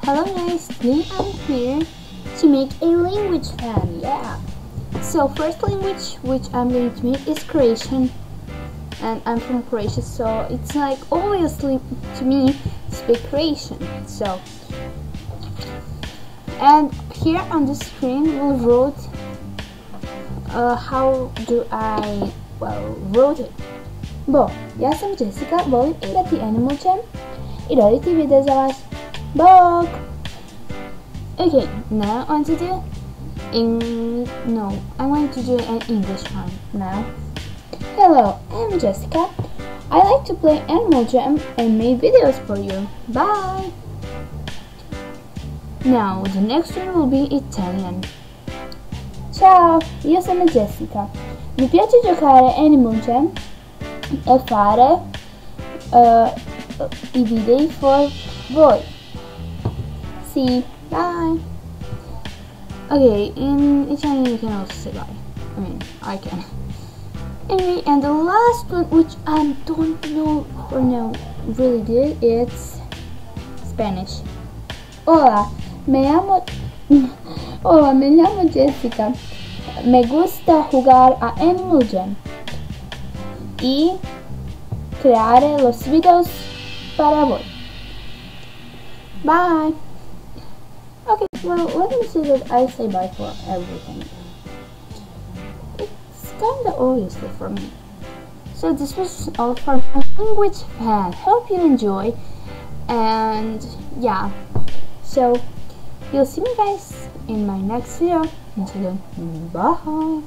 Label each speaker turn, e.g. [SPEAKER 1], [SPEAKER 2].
[SPEAKER 1] Hello guys, today I'm here to make a language fan, yeah. So first language which I'm going to make is Croatian, and I'm from Croatia, so it's like obviously to me to speak Croatian. So, and here on the screen we wrote how do I wrote it. Ja sam Jessica, volim igrati Animal Jam I raditi video za vas. Bog! Okay, now on to do I'm going to do an English one now. Hello, I'm Jessica. I like to play Animal Jam and make videos for you. Bye! Now, the next one will be Italian. Ciao, io sono Jessica. Mi piace giocare Animal Jam e fare I video for voi. See, bye. Okay, in Italian you can also say bye. I mean, I can. Anyway, and the last one, which I don't know or know really good, it's Spanish. Hola, me llamo Jessica. Me gusta jugar a Animal Jam y creare los videos para vos. Bye. Okay, well, let me say that I say bye for everything. It's kinda obviously for me. So this was all for my language fan. Hope you enjoy, and yeah. So you'll see me guys in my next video. Until then, bye.